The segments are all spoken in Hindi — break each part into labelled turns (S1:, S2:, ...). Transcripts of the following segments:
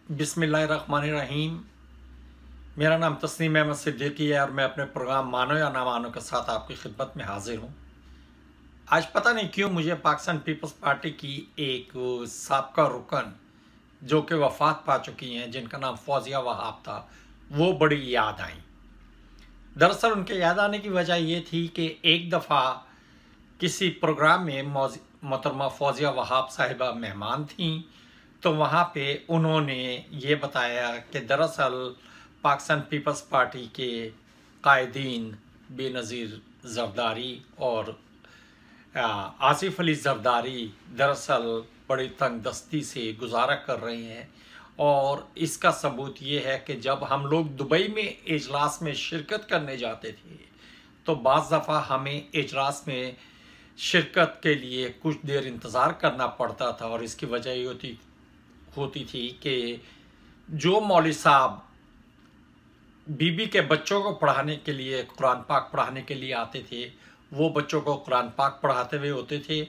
S1: बिस्मिल्लाहिर्रहमानिर्रहीम। मेरा नाम तस्नीम अहमद सिद्दीकी है और मैं अपने प्रोग्राम मानो या ना मानो के साथ आपकी खिदमत में हाजिर हूँ। आज पता नहीं क्यों मुझे पाकिस्तान पीपल्स पार्टी की एक साबका रुकन जो कि वफात पा चुकी हैं, जिनका नाम फौजिया वहाब था, वो बड़ी याद आई। दरअसल उनके याद आने की वजह ये थी कि एक दफ़ा किसी प्रोग्राम में मोहतरमा फौजिया वहाब साहिबा मेहमान थीं, तो वहाँ पे उन्होंने ये बताया कि दरअसल पाकिस्तान पीपल्स पार्टी के कायदीन बेनज़ीर ज़रदारी और आसिफ अली ज़रदारी दरअसल बड़ी तंगदस्ती से गुजारा कर रहे हैं। और इसका सबूत ये है कि जब हम लोग दुबई में इजलास में शिरकत करने जाते थे तो बाज़ दफ़ा हमें इजलास में शिरकत के लिए कुछ देर इंतज़ार करना पड़ता था, और इसकी वजह ये होती थी कि जो मौलवी साहब बीबी के बच्चों को पढ़ाने के लिए, कुरान पाक पढ़ाने के लिए आते थे, वो बच्चों को कुरान पाक पढ़ाते हुए होते थे,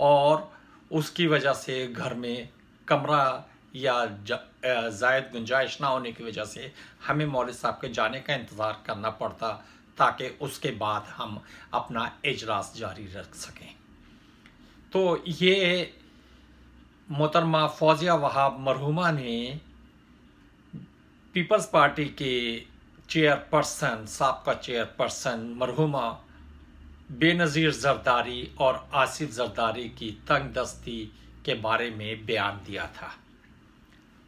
S1: और उसकी वजह से घर में कमरा या ज़ायद गुंजाइश ना होने की वजह से हमें मौलवी साहब के जाने का इंतज़ार करना पड़ता, ताकि उसके बाद हम अपना इजलास जारी रख सकें। तो ये मोहतरमा फौजिया वहाब मरहुमा ने पीपल्स पार्टी के चेयरपर्सन, साबका चेयरपर्सन मरहुमा बेनज़ीर ज़रदारी और आसिफ ज़रदारी की तंगदस्ती के बारे में बयान दिया था।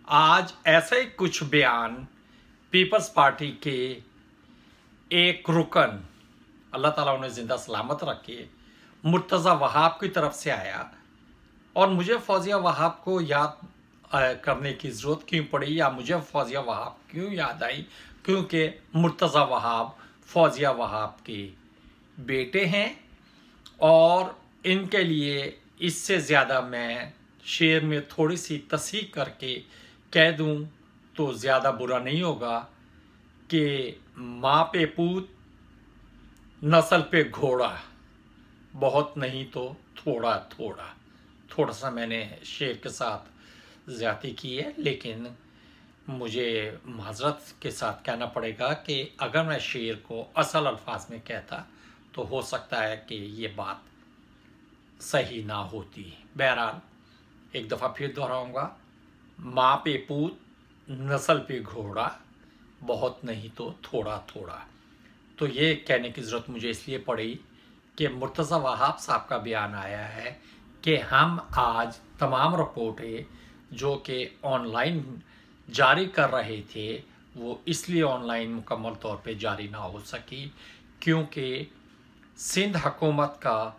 S1: आज ऐसे ही कुछ बयान पीपल्स पार्टी के एक रुकन, अल्लाह ताला उन्हें ज़िंदा सलामत रखे, मुर्तज़ा वहाब की तरफ से आया। और मुझे फौजिया वहाब को याद करने की ज़रूरत क्यों पड़ी, या मुझे फौजिया वहाब क्यों याद आई, क्योंकि मुर्तज़ा वहाब फौजिया वहाब के बेटे हैं। और इनके लिए इससे ज़्यादा मैं शेर में थोड़ी सी तस्हीह करके कह दूं तो ज़्यादा बुरा नहीं होगा कि माँ पे पूत, नस्ल पे घोड़ा, बहुत नहीं तो थोड़ा थोड़ा। थोड़ा सा मैंने शेर के साथ ज़्यादती की है, लेकिन मुझे माजरत के साथ कहना पड़ेगा कि अगर मैं शेर को असल अल्फाज में कहता तो हो सकता है कि ये बात सही ना होती। बहरहाल एक दफ़ा फिर दोहराऊंगा, माँ पे पूत, नस्ल पे घोड़ा, बहुत नहीं तो थोड़ा थोड़ा। तो ये कहने की ज़रूरत मुझे इसलिए पड़ी कि मुर्तज़ा वहाब साहब का बयान आया है कि हम आज तमाम रिपोर्टें जो कि ऑनलाइन जारी कर रहे थे, वो इसलिए ऑनलाइन मुकम्मल तौर पे जारी ना हो सकी क्योंकि सिंध हुकूमत का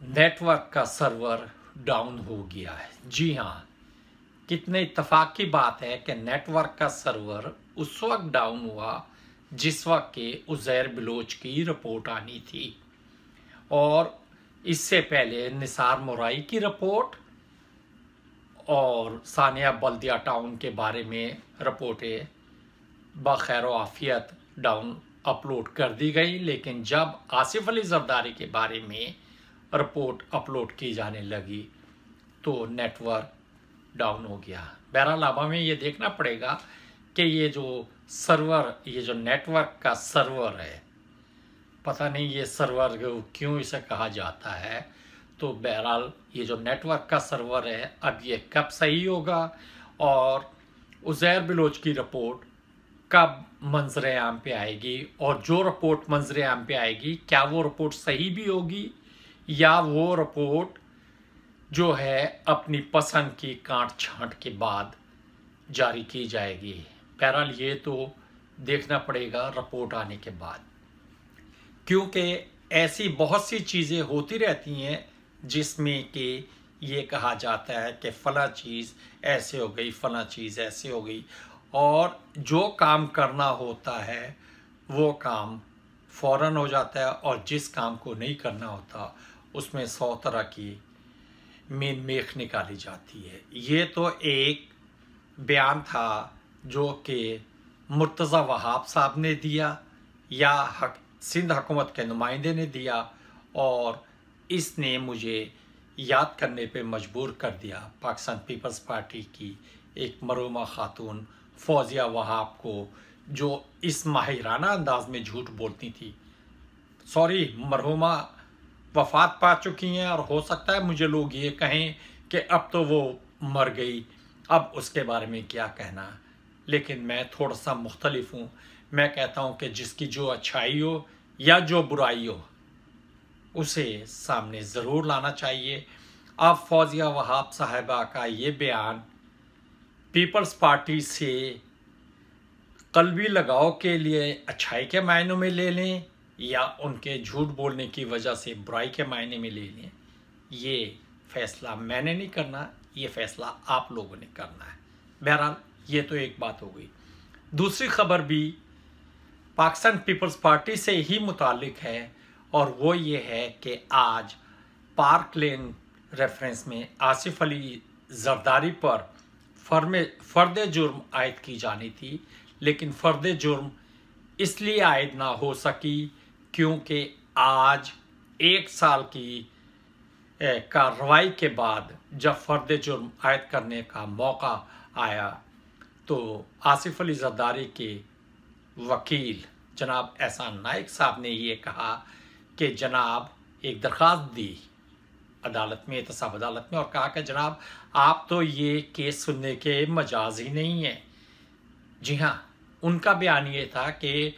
S1: नेटवर्क का सर्वर डाउन हो गया है। जी हाँ, कितने इत्तफाक की बात है कि नेटवर्क का सर्वर उस वक्त डाउन हुआ जिस वक्त के उज़ैर बलोच की रिपोर्ट आनी थी, और इससे पहले निसार मोराई की रिपोर्ट और सानिया बल्दिया टाउन के बारे में रिपोर्टें बखैर आफियत डाउन अपलोड कर दी गई। लेकिन जब आसिफ अली ज़रदारी के बारे में रिपोर्ट अपलोड की जाने लगी तो नेटवर्क डाउन हो गया। बहरहाल अब हमें ये देखना पड़ेगा कि ये जो सर्वर, ये जो नेटवर्क का सर्वर है, पता नहीं ये सर्वर क्यों इसे कहा जाता है, तो बहरहाल ये जो नेटवर्क का सर्वर है अब ये कब सही होगा और उज़ैर बलोच की रिपोर्ट कब मंजर आम पे आएगी, और जो रिपोर्ट मंजर आम पे आएगी क्या वो रिपोर्ट सही भी होगी या वो रिपोर्ट जो है अपनी पसंद की काट छांट के बाद जारी की जाएगी। बहरहाल ये तो देखना पड़ेगा रिपोर्ट आने के बाद, क्योंकि ऐसी बहुत सी चीज़ें होती रहती हैं जिसमें कि ये कहा जाता है कि फ़ला चीज़ ऐसे हो गई, फ़ला चीज़ ऐसे हो गई, और जो काम करना होता है वो काम फ़ौरन हो जाता है, और जिस काम को नहीं करना होता उसमें 100 तरह की मीन मेख निकाली जाती है। ये तो एक बयान था जो कि मुर्तज़ा वहाब साहब ने दिया या सिंध हुकूमत के नुमाइंदे ने दिया, और इसने मुझे याद करने पे मजबूर कर दिया पाकिस्तान पीपल्स पार्टी की एक मरूमा खातून फौजिया वहाब को, जो इस माहिराना अंदाज में झूठ बोलती थी। सॉरी, मरहुमा वफात पा चुकी हैं और हो सकता है मुझे लोग ये कहें कि अब तो वो मर गई, अब उसके बारे में क्या कहना। लेकिन मैं थोड़ा सा मुख्तलिफ हूँ। मैं कहता हूँ कि जिसकी जो अच्छाई हो या जो बुराई हो उसे सामने ज़रूर लाना चाहिए। अब फौजिया वहाब साहिबा का ये बयान पीपल्स पार्टी से कल्बी लगाव के लिए अच्छाई के मायनों में ले लें या उनके झूठ बोलने की वजह से बुराई के मायने में ले लें, ये फैसला मैंने नहीं करना, ये फैसला आप लोगों ने करना है। बहरहाल ये तो एक बात हो गई। दूसरी खबर भी पाकिस्तान पीपल्स पार्टी से ही मुतालिक है और वो ये है कि आज पार्क लेन रेफरेंस में आसिफ अली जरदारी पर फर्द जुर्म आयद की जानी थी, लेकिन फर्द जुर्म इसलिए आयद ना हो सकी क्योंकि आज 1 साल की कार्रवाई के बाद जब फर्द जुर्म आयद करने का मौका आया तो आसिफ अली जरदारी के वकील जनाब एहसान नाइक साहब ने ये कहा कि जनाब एक दरख्वास्त दी अदालत में, एहतसाब अदालत में, और कहा कि जनाब आप तो ये केस सुनने के मजाज ही नहीं है। जी हाँ, उनका बयान ये था कि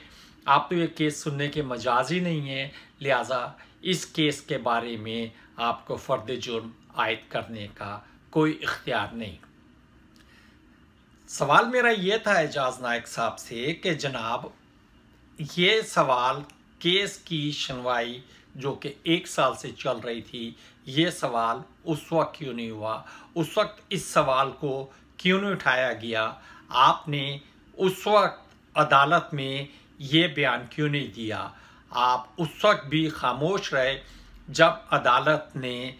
S1: आप तो ये केस सुनने के मजाज ही नहीं है, लिहाजा इस केस के बारे में आपको फर्द जुर्म आयद करने का कोई इख्तियार नहीं। सवाल मेरा ये था एजाज नाइक साहब से कि जनाब ये सवाल केस की सुनवाई जो कि 1 साल से चल रही थी, ये सवाल उस वक्त क्यों नहीं हुआ? उस वक्त इस सवाल को क्यों नहीं उठाया गया? आपने उस वक्त अदालत में ये बयान क्यों नहीं दिया? आप उस वक्त भी खामोश रहे जब अदालत ने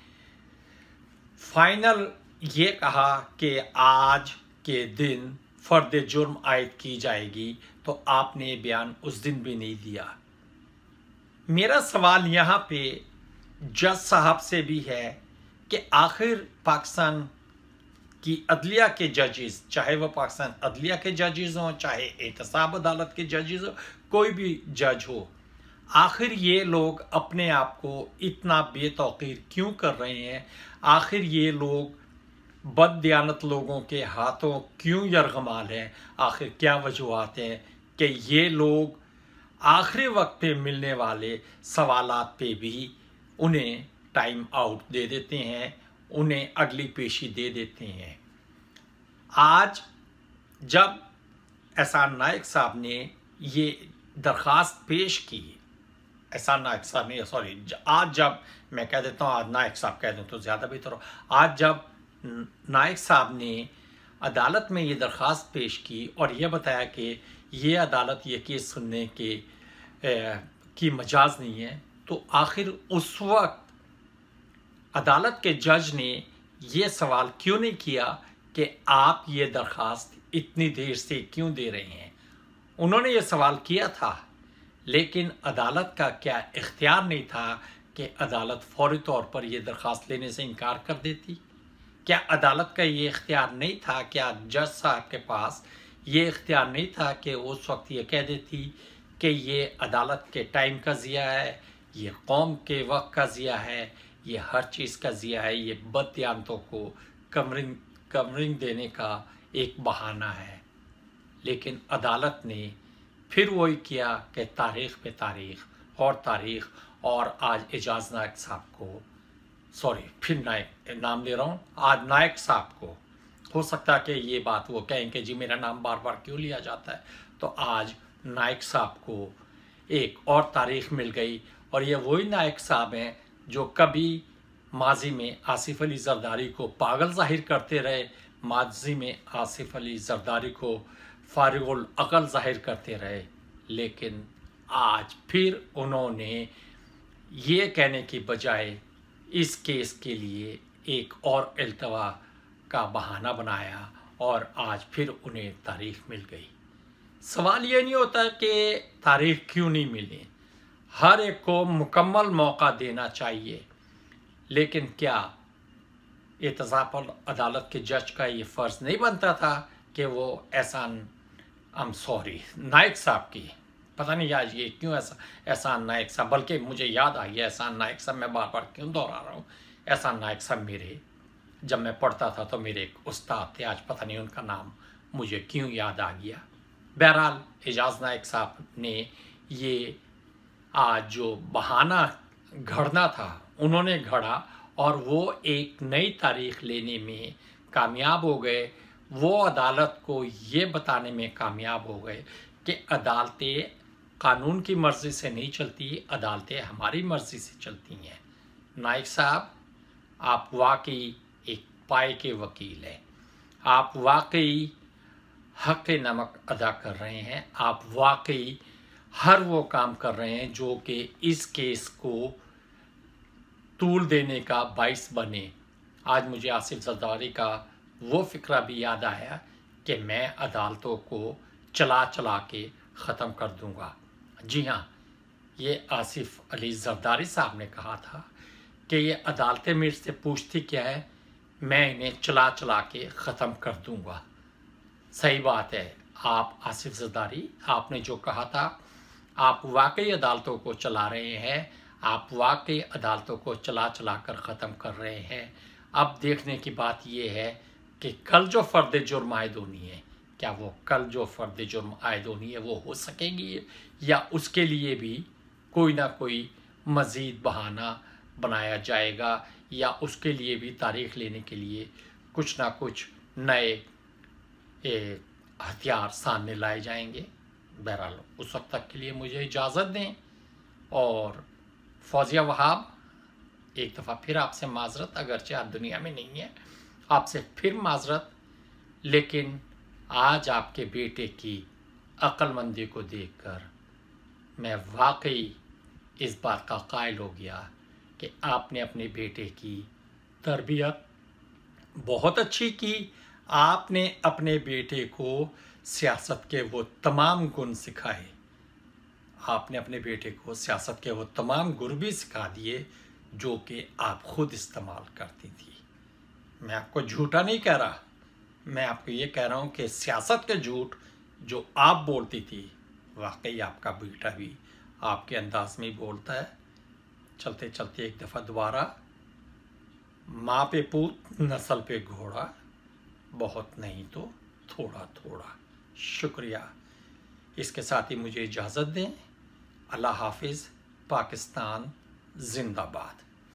S1: फाइनल ये कहा कि आज के दिन फर्द जुर्म आयद की जाएगी, तो आपने बयान उस दिन भी नहीं दिया। मेरा सवाल यहाँ पे जज साहब से भी है कि आखिर पाकिस्तान की अदलिया के जजेस, चाहे वो पाकिस्तान अदलिया के जजेस हों, चाहे एहतसाब अदालत के जजेस हो, कोई भी जज हो, आखिर ये लोग अपने आप को इतना बेतौकीर क्यों कर रहे हैं? आखिर ये लोग बददियानत लोगों के हाथों क्यों यरगमाल हैं? आखिर क्या वजूहात हैं कि ये लोग आखिरी वक्त पे मिलने वाले सवालात पे भी उन्हें टाइम आउट दे देते हैं, उन्हें अगली पेशी दे देते हैं। आज जब एहसान नाइक साहब ने ये दरख्वास्त पेश की, एहसान नाइक साहब ने, सॉरी, आज जब मैं कह देता हूँ, आज नाइक साहब कह दूँ तो ज़्यादा बेहतर हो, आज जब नाइक साहब ने अदालत में ये दरख्वास्त पेश की और यह बताया कि ये अदालत ये केस सुनने की मजाज नहीं है, तो आखिर उस वक्त अदालत के जज ने ये सवाल क्यों नहीं किया कि आप ये दरख्वास्त इतनी देर से क्यों दे रहे हैं? उन्होंने ये सवाल किया था, लेकिन अदालत का क्या इख्तियार नहीं था कि अदालत फौरी तौर पर यह दरख्वास्त लेने से इनकार कर देती? क्या अदालत का ये इख्तियार नहीं था? क्या जज साहब के पास ये इख्तियार नहीं था कि उस वक्त ये कह देती कि ये अदालत के टाइम का ज़िया है, ये कौम के वक्त का ज़िया है, ये हर चीज़ का ज़िया है, ये बददियानतों को कवरिंग देने का एक बहाना है? लेकिन अदालत ने फिर वही किया कि तारीख़ पे तारीख़ और तारीख़, और आज एजाज नाइक साहब को, सॉरी फिर नाइक नाम ले रहा हूँ, आज नाइक साहब को, हो सकता है कि ये बात वो कहें कि जी मेरा नाम बार बार क्यों लिया जाता है, तो आज नाइक साहब को एक और तारीख़ मिल गई। और ये वही नाइक साहब हैं जो कभी माजी में आसिफ अली जरदारी को पागल जाहिर करते रहे, माजी में आसिफ अली जरदारी को फारिगुल अक़ल जाहिर करते रहे, लेकिन आज फिर उन्होंने ये कहने की बजाय इस केस के लिए एक और इल्तवा का बहाना बनाया और आज फिर उन्हें तारीख़ मिल गई। सवाल ये नहीं होता कि तारीख़ क्यों नहीं मिली, हर एक को मुकम्मल मौका देना चाहिए, लेकिन क्या एहतसाब अदालत के जज का ये फ़र्ज़ नहीं बनता था कि वो एहसान नायक साहब की, पता नहीं आज ये क्यों एहसान नायक साहब, बल्कि मुझे याद आई है एहसान नायक साहब, मैं बार बार क्यों दोहरा रहा हूँ। एहसान नायक साहब मेरे, जब मैं पढ़ता था तो मेरे एक उस्ताद थे, आज पता नहीं उनका नाम मुझे क्यों याद आ गया। बहरहाल एजाज नायक साहब ने ये आज जो बहाना घड़ना था उन्होंने घड़ा और वो एक नई तारीख लेने में कामयाब हो गए। वो अदालत को ये बताने में कामयाब हो गए कि अदालतें कानून की मर्ज़ी से नहीं चलती, अदालतें हमारी मर्ज़ी से चलती हैं। नायक साहब, आप वाकई एक पाए के वकील हैं, आप वाकई हक नमक अदा कर रहे हैं, आप वाकई हर वो काम कर रहे हैं जो कि इस केस को तूल देने का बाइस बने। आज मुझे आसिफ जरदारी का वो फ़िक्रा भी याद आया कि मैं अदालतों को चला चला के ख़त्म कर दूंगा। जी हाँ, ये आसिफ अली जरदारी साहब ने कहा था कि ये अदालतें मेरे से पूछती क्या है, मैं इन्हें चला चला के ख़त्म कर दूंगा। सही बात है, आप आसिफ जरदारी, आपने जो कहा था, आप वाकई अदालतों को चला रहे हैं, आप वाकई अदालतों को चला चला कर ख़त्म कर रहे हैं। अब देखने की बात यह है कि कल जो फ़र्द जुर्म आयद होनी है, क्या वो कल जो फ़र्द जुर्म आयद होनी है वो हो सकेंगी, या उसके लिए भी कोई ना कोई मज़ीद बहाना बनाया जाएगा, या उसके लिए भी तारीख लेने के लिए कुछ ना कुछ नए हथियार सामने लाए जाएंगे। बहरहाल उस वक्त तक के लिए मुझे इजाज़त दें। और फौजिया वहाब, एक दफ़ा फिर आपसे माजरत, अगरचे आप दुनिया में नहीं है, आपसे फिर माजरत, लेकिन आज आपके बेटे की अक्लमंदी को देखकर मैं वाकई इस बात का कायल हो गया कि आपने अपने बेटे की तरबियत बहुत अच्छी की। आपने अपने बेटे को सियासत के वो तमाम गुण सिखाए, आपने अपने बेटे को सियासत के वो तमाम गुण भी सिखा दिए जो कि आप खुद इस्तेमाल करती थी। मैं आपको झूठा नहीं कह रहा, मैं आपको ये कह रहा हूँ कि सियासत के झूठ जो आप बोलती थी, वाकई आपका बेटा भी आपके अंदाज में ही बोलता है। चलते चलते एक दफ़ा दोबारा, माँ पे पूत नस्ल पे घोड़ा, बहुत नहीं तो थोड़ा थोड़ा। शुक्रिया। इसके साथ ही मुझे इजाज़त दें। अल्लाह हाफिज़। पाकिस्तान जिंदाबाद।